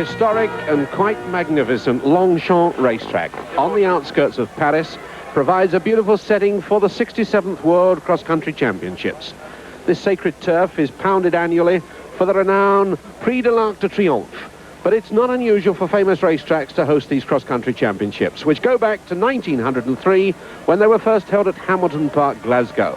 historic and quite magnificent Longchamp racetrack on the outskirts of Paris provides a beautiful setting for the 67th World Cross Country Championships. This sacred turf is pounded annually for the renowned Prix de l'Arc de Triomphe, but it's not unusual for famous racetracks to host these cross-country championships, which go back to 1903 when they were first held at Hamilton Park, Glasgow.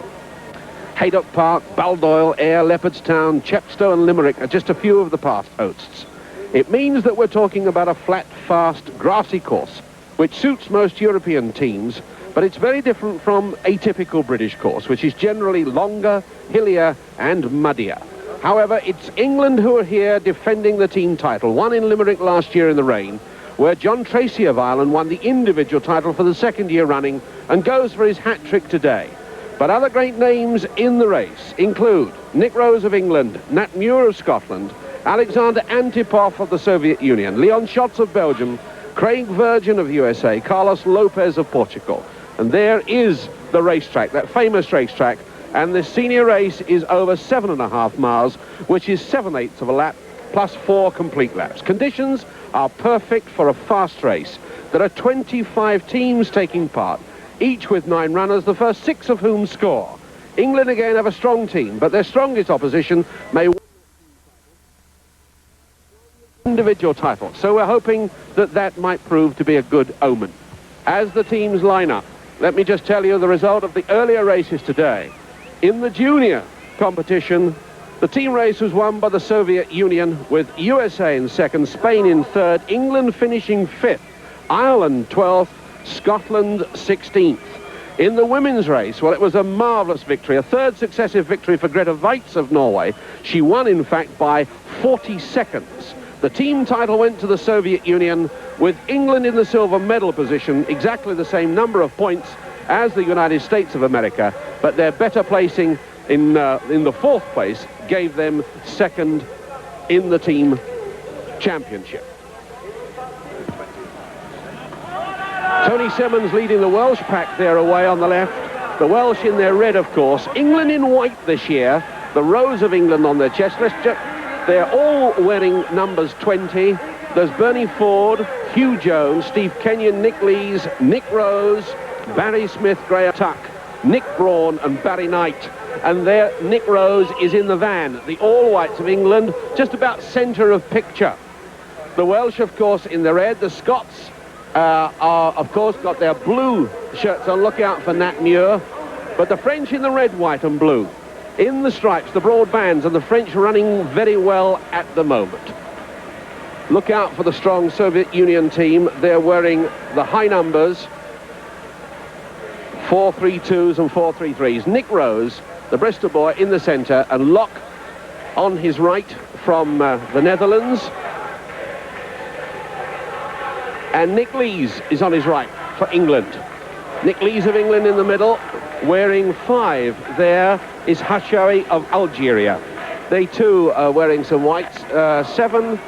Haydock Park, Baldoyle, Ayr, Leopardstown, Chepstow and Limerick are just a few of the past hosts. It means that we're talking about a flat, fast, grassy course, which suits most European teams, but it's very different from a typical British course, which is generally longer, hillier and muddier. However, it's England who are here defending the team title, won in Limerick last year in the rain, where John Tracy of Ireland won the individual title for the second year running and goes for his hat-trick today. But other great names in the race include Nick Rose of England, Nat Muir of Scotland, Alexander Antipov of the Soviet Union, Leon Schatz of Belgium, Craig Virgin of the USA, Carlos Lopez of Portugal. And there is the racetrack, that famous racetrack, and the senior race is over 7.5 miles, which is 7/8 of a lap, plus 4 complete laps. Conditions are perfect for a fast race. There are 25 teams taking part, each with 9 runners, the first 6 of whom score. England again have a strong team, but their strongest opposition may win individual title. So we're hoping that that might prove to be a good omen. As the teams line up, let me just tell you the result of the earlier races today. In the junior competition, the team race was won by the Soviet Union, with USA in second, Spain in third, England finishing 5th, Ireland 12th, Scotland 16th. In the women's race, well, it was a marvellous victory, a third successive victory for Grete Waitz of Norway. She won, in fact, by 40 seconds. The team title went to the Soviet Union, with England in the silver medal position, exactly the same number of points as the United States of America, but their better placing in the 4th place gave them second in the team championship. Tony Simmons leading the Welsh pack there away on the left. The Welsh in their red, of course. England in white this year. The Rose of England on their chest. They're all wearing numbers 20. There's Bernie Ford, Hugh Jones, Steve Kenyon, Nick Lees, Nick Rose, Barry Smith, Graham Tuck, Nick Braun and Barry Knight. And there Nick Rose is in the van. The all-whites of England, just about centre of picture. The Welsh, of course, in the red. The Scots are, of course, got their blue shirts on. Look out for Nat Muir. But the French in the red, white and blue. In the stripes, the broad bands, and the French running very well at the moment. Look out for the strong Soviet Union team. They're wearing the high numbers, 432s and 433s. Nick Rose, the Bristol boy, in the centre, and Locke on his right from the Netherlands. And Nick Lees is on his right for England. Nick Lees of England in the middle, wearing 5. There is Hachawi of Algeria. They too are wearing some whites. 7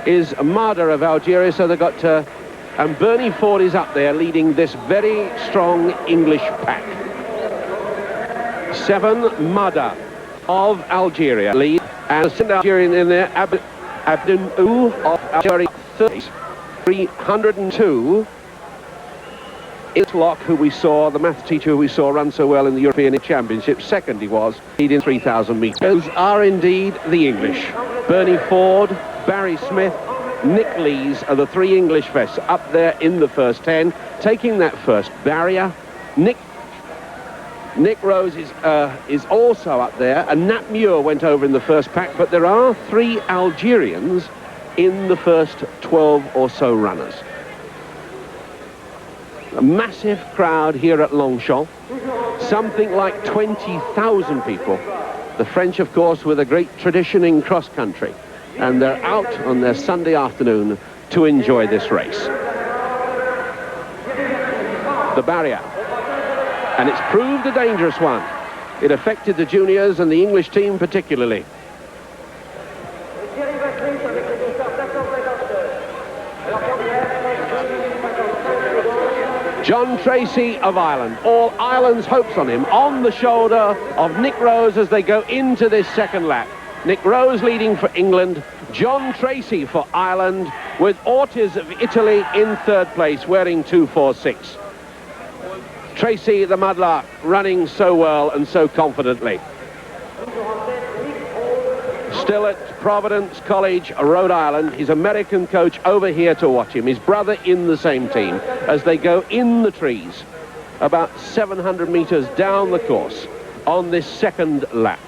is Mada of Algeria, so they've got and Bernie Ford is up there leading this very strong English pack. 7, Mada of Algeria lead, and a Algerian in there, Abdou of Algeria, 302 is Locke, who we saw, the maths teacher who we saw run so well in the European Championship. Second he was, leading 3,000 metres. Those are indeed the English. Bernie Ford, Barry Smith, Nick Lees are the 3 English vests up there in the first 10, taking that first barrier. Nick Rose is also up there, and Nat Muir went over in the first pack, but there are 3 Algerians in the first 12 or so runners. A massive crowd here at Longchamp, something like 20,000 people. The French, of course, with a great tradition in cross-country, and they're out on their Sunday afternoon to enjoy this race. The barrier, and it's proved a dangerous one. It affected the juniors and the English team particularly. John Tracy of Ireland, all Ireland's hopes on him, on the shoulder of Nick Rose as they go into this second lap. Nick Rose leading for England, John Tracy for Ireland, with Ortiz of Italy in third place, wearing 246. Tracy the Mudlark running so well and so confidently. Still at Providence College, Rhode Island. His American coach over here to watch him. His brother in the same team as they go in the trees about 700 meters down the course on this second lap.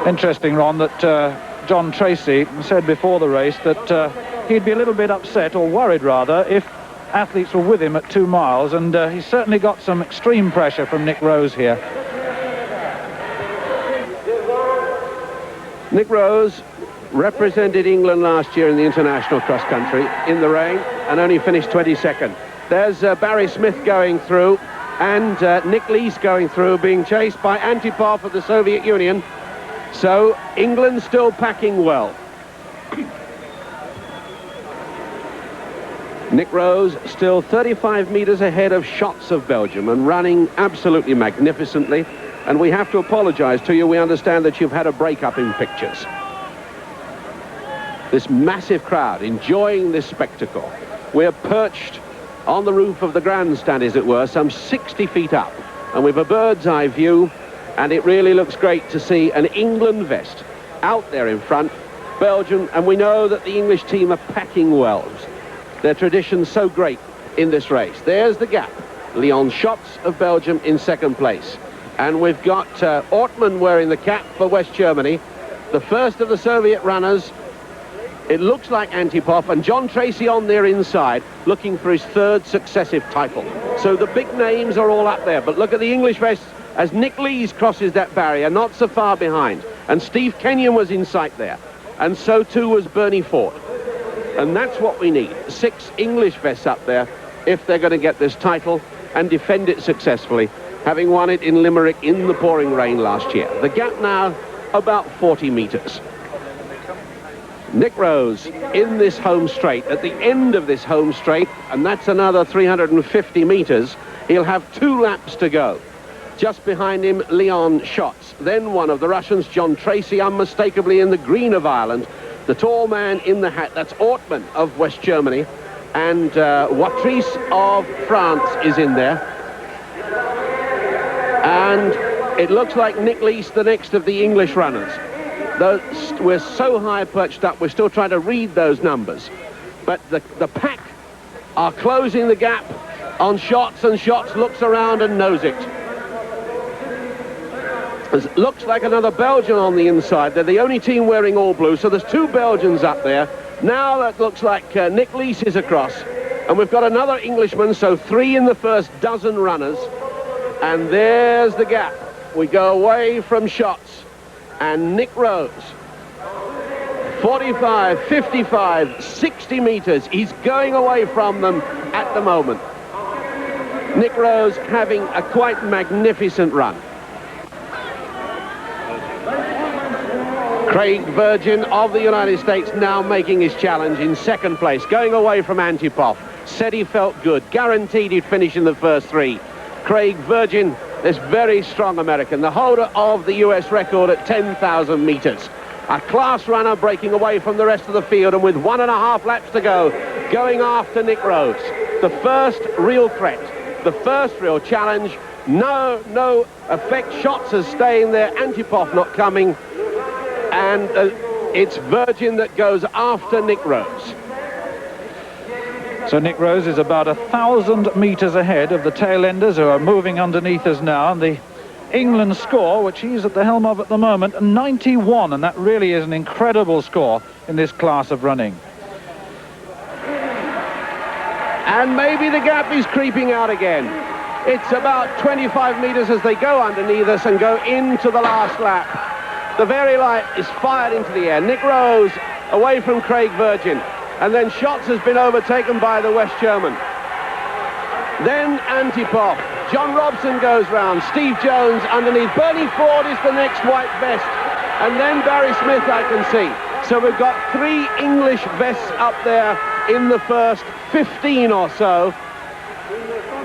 Interesting, Ron, that John Tracy said before the race that he'd be a little bit upset, or worried rather, if athletes were with him at 2 miles, and he's certainly got some extreme pressure from Nick Rose here. Nick Rose represented England last year in the international cross country in the rain and only finished 22nd. There's Barry Smith going through, and Nick Lees going through, being chased by Antipov of the Soviet Union. So England still packing well. Nick Rose still 35 meters ahead of Schatz of Belgium and running absolutely magnificently. And we have to apologize to you. We understand that you've had a breakup in pictures. This massive crowd enjoying this spectacle. We're perched on the roof of the grandstand, as it were, some 60 feet up. And we've a bird's eye view, and it really looks great to see an England vest out there in front, Belgium, and we know that the English team are packing well. Their tradition's so great in this race. There's the gap. Leon Schatz of Belgium in second place. And we've got Ortmann wearing the cap for West Germany, the first of the Soviet runners. It looks like Antipov, and John Tracy on their inside, looking for his third successive title. So the big names are all up there, but look at the English vests as Nick Lees crosses that barrier, not so far behind. And Steve Kenyon was in sight there, and so too was Bernie Ford. And that's what we need, 6 English vests up there if they're going to get this title and defend it successfully, having won it in Limerick in the pouring rain last year. The gap now about 40 meters. Nick Rose in this home straight, at the end of this home straight, and that's another 350 meters. He'll have 2 laps to go. Just behind him, Leon Schatz. Then one of the Russians, John Tracy, unmistakably in the green of Ireland. The tall man in the hat, that's Ortmann of West Germany. And Watrice of France is in there. And it looks like Nick Lees, the next of the English runners. Though we're so high perched up, we're still trying to read those numbers. But the pack are closing the gap on Schatz, and Schatz looks around and knows it. It looks like another Belgian on the inside. They're the only team wearing all blue, so there's 2 Belgians up there. Now that looks like Nick Lees is across. And we've got another Englishman, so 3 in the first dozen runners. And there's the gap. We go away from Schatz, and Nick Rose, 45, 55, 60 meters. He's going away from them at the moment. Nick Rose having a quite magnificent run. Craig Virgin of the United States now making his challenge in second place, going away from Antipov. Said he felt good, guaranteed he'd finish in the first 3. Craig Virgin, this very strong American, the holder of the US record at 10,000 meters. A class runner breaking away from the rest of the field, and with 1.5 laps to go, going after Nick Rose. The first real threat, the first real challenge. No effect. Schatz is staying there, Antipov not coming. And it's Virgin that goes after Nick Rose. So Nick Rose is about 1,000 meters ahead of the tail-enders who are moving underneath us now. And the England score, which he's at the helm of at the moment, 91. And that really is an incredible score in this class of running. And maybe the gap is creeping out again. It's about 25 meters as they go underneath us and go into the last lap. The very light is fired into the air. Nick Rose away from Craig Virgin. And then Schatz has been overtaken by the West German. Then Antipov. John Robson goes round. Steve Jones underneath. Bernie Ford is the next white vest. And then Barry Smith, I can see. So we've got 3 English vests up there in the first 15 or so.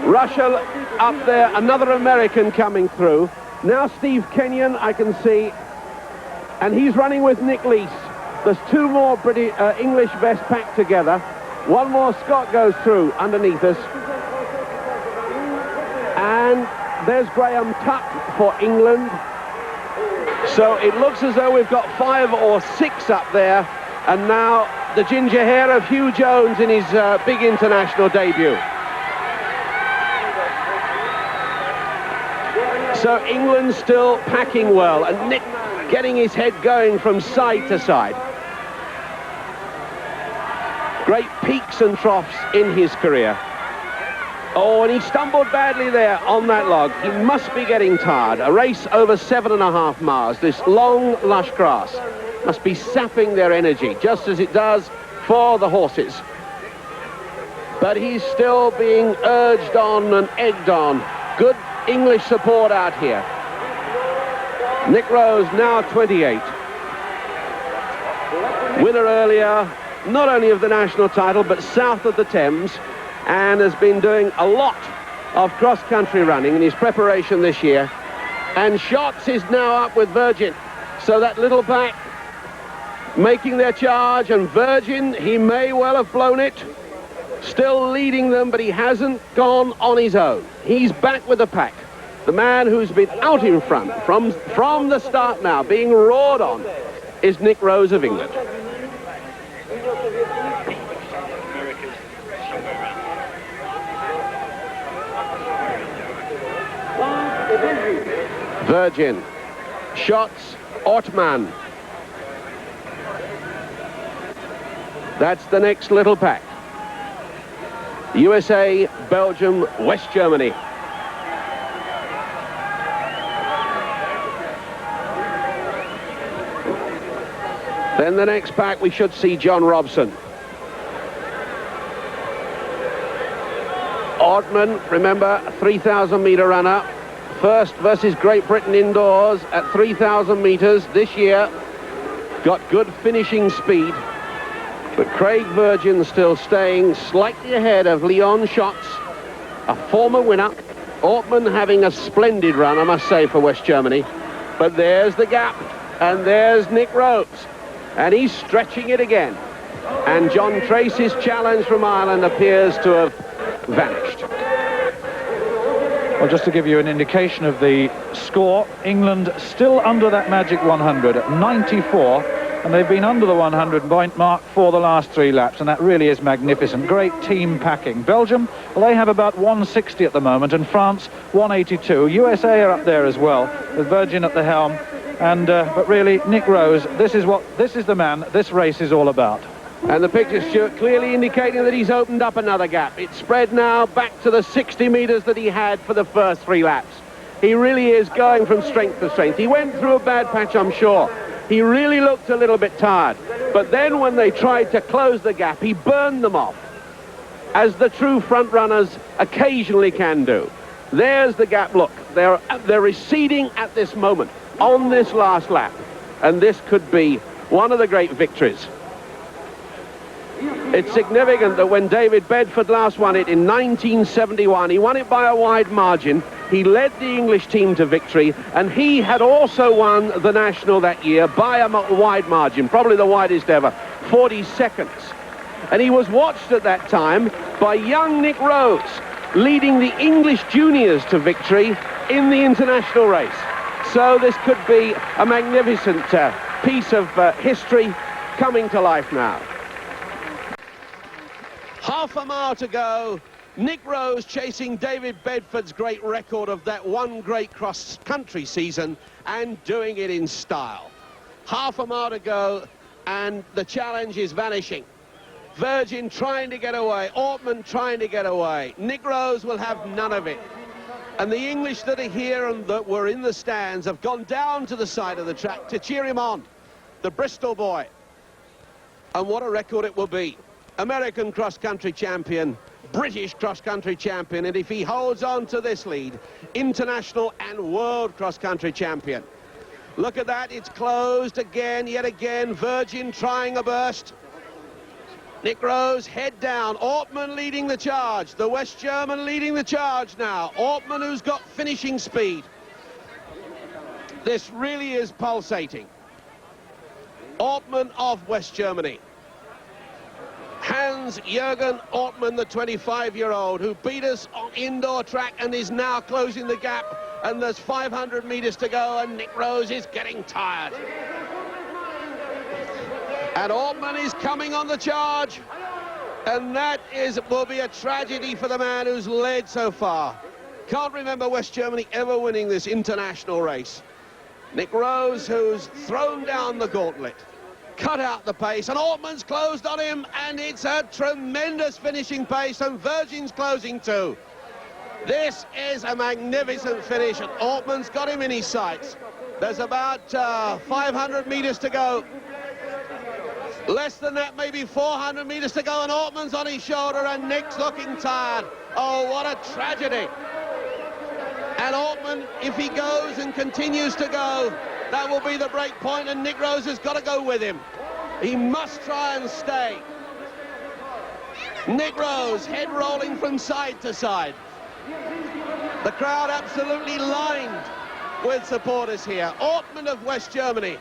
Russia up there, another American coming through. Now Steve Kenyon, I can see. And he's running with Nick Lees. There's two more English vests packed together. One more Scot goes through underneath us. And there's Graham Tuck for England. So it looks as though we've got 5 or 6 up there. And now the ginger hair of Hugh Jones in his big international debut. So England still packing well, and Nick getting his head going from side to side. Great peaks and troughs in his career. Oh, and he stumbled badly there on that log. He must be getting tired. A race over 7.5 miles. This long, lush grass must be sapping their energy, just as it does for the horses. But he's still being urged on and egged on. Good English support out here. Nick Rose, now 28. Winner earlier, not only of the national title, but south of the Thames, and has been doing a lot of cross-country running in his preparation this year. And Shots is now up with Virgin. So that little pack making their charge, and Virgin, he may well have blown it. Still leading them, but he hasn't gone on his own. He's back with the pack. The man who's been out in front from the start now, being roared on, is Nick Rose of England. Virgin, Shots, Ortmann. That's the next little pack. USA, Belgium, West Germany. Then the next pack, we should see John Robson. Ortmann, remember, 3,000 metre runner. First versus Great Britain indoors at 3,000 metres this year. Got good finishing speed. But Craig Virgin still staying slightly ahead of Leon Shots, a former winner. Ortmann having a splendid run, I must say, for West Germany. But there's the gap, and there's Nick Rose. And he's stretching it again. And John Tracy's challenge from Ireland appears to have vanished. Well, just to give you an indication of the score, England still under that magic 100 at 94, and they've been under the 100-point mark for the last 3 laps, and that really is magnificent. Great team packing. Belgium, well, they have about 160 at the moment, and France 182. USA are up there as well, with Virgin at the helm. And but really, Nick Rose, this is the man this race is all about. And the picture, Stuart, clearly indicating that he's opened up another gap. It's spread now back to the 60 metres that he had for the first 3 laps. He really is going from strength to strength. He went through a bad patch, I'm sure. He really looked a little bit tired. But then when they tried to close the gap, he burned them off, as the true front runners occasionally can do. There's the gap. Look, they're receding at this moment on this last lap. And this could be one of the great victories. It's significant that when David Bedford last won it in 1971, he won it by a wide margin. He led the English team to victory, and he had also won the National that year by a wide margin, probably the widest ever, 40 seconds. And he was watched at that time by young Nick Rose, leading the English juniors to victory in the international race. So this could be a magnificent piece of history coming to life now. Half a mile to go. Nick Rose chasing David Bedford's great record of that one great cross-country season, and doing it in style. Half a mile to go, and the challenge is vanishing. Virgin trying to get away, Ortmann trying to get away. Nick Rose will have none of it. And the English that are here and that were in the stands have gone down to the side of the track to cheer him on. The Bristol boy. And what a record it will be. American cross-country champion, British cross-country champion, and if he holds on to this lead, international and world cross-country champion. Look at that, it's closed again, yet again. Virgin trying a burst. Nick Rose, head down. Ortmann leading the charge. The West German leading the charge now. Ortmann, who's got finishing speed. This really is pulsating. Ortmann of West Germany. Hans-Jürgen Ortmann, the 25-year-old, who beat us on indoor track and is now closing the gap. And there's 500 meters to go, and Nick Rose is getting tired. And Ortmann is coming on the charge. And that will be a tragedy for the man who's led so far. Can't remember West Germany ever winning this international race. Nick Rose, who's thrown down the gauntlet, cut out the pace, and Ortmann's closed on him, and it's a tremendous finishing pace, and Virgin's closing too. This is a magnificent finish, and Ortmann's got him in his sights. There's about 500 meters to go. Less than that, maybe 400 meters to go, and Ortmann's on his shoulder, and Nick's looking tired. Oh, what a tragedy. And Ortmann, if he goes and continues to go, that will be the break point, and Nick Rose has got to go with him. He must try and stay. Nick Rose, head rolling from side to side. The crowd absolutely lined with supporters here. Ortmann of West Germany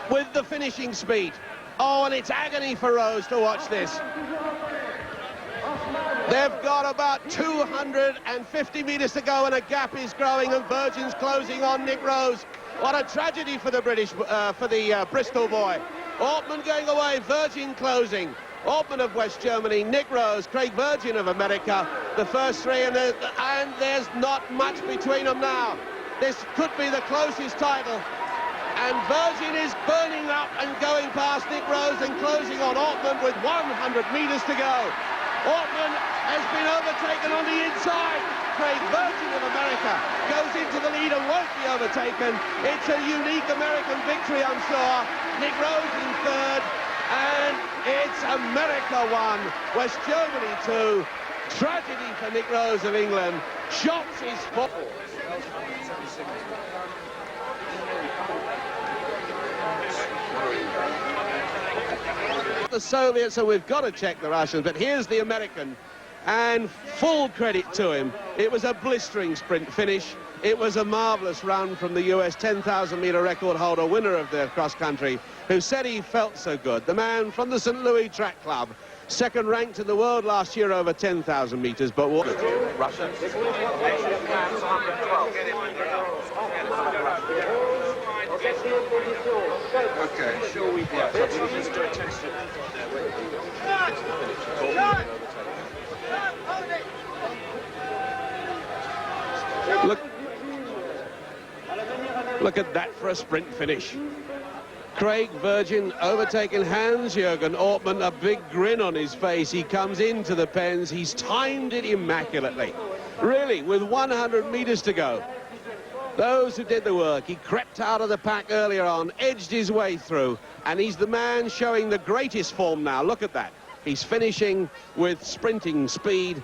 with the finishing speed. Oh, and it's agony for Rose to watch this. They've got about 250 meters to go, and a gap is growing, and Virgin's closing on Nick Rose. What a tragedy for the Bristol boy. Ortmann going away, Virgin closing. Ortmann of West Germany, Nick Rose, Craig Virgin of America, the first three, and there's not much between them now. This could be the closest title. And Virgin is burning up and going past Nick Rose and closing on Ortmann with 100 meters to go. Ortmann has been overtaken on the inside. Craig Virgin of America goes into the lead and won't be overtaken. It's a unique American victory, I'm sure. Nick Rose in third, and it's America 1, West Germany 2. Tragedy for Nick Rose of England. Shots his foot. The Soviets, and we've got to check the Russians, but here's the American, and full credit to him. It was a blistering sprint finish. It was a marvelous run from the US 10,000 meter record holder, winner of the cross country, who said he felt so good. The man from the St. Louis Track Club, second ranked in the world last year over 10,000 meters, but what? Russia. Okay, sure we do. Look at that for a sprint finish. Craig Virgin overtaken Hans-Jürgen Ortmann, a big grin on his face. He comes into the pens. He's timed it immaculately. Really, with 100 meters to go. Those who did the work, he crept out of the pack earlier on, edged his way through, and he's the man showing the greatest form now. Look at that. He's finishing with sprinting speed,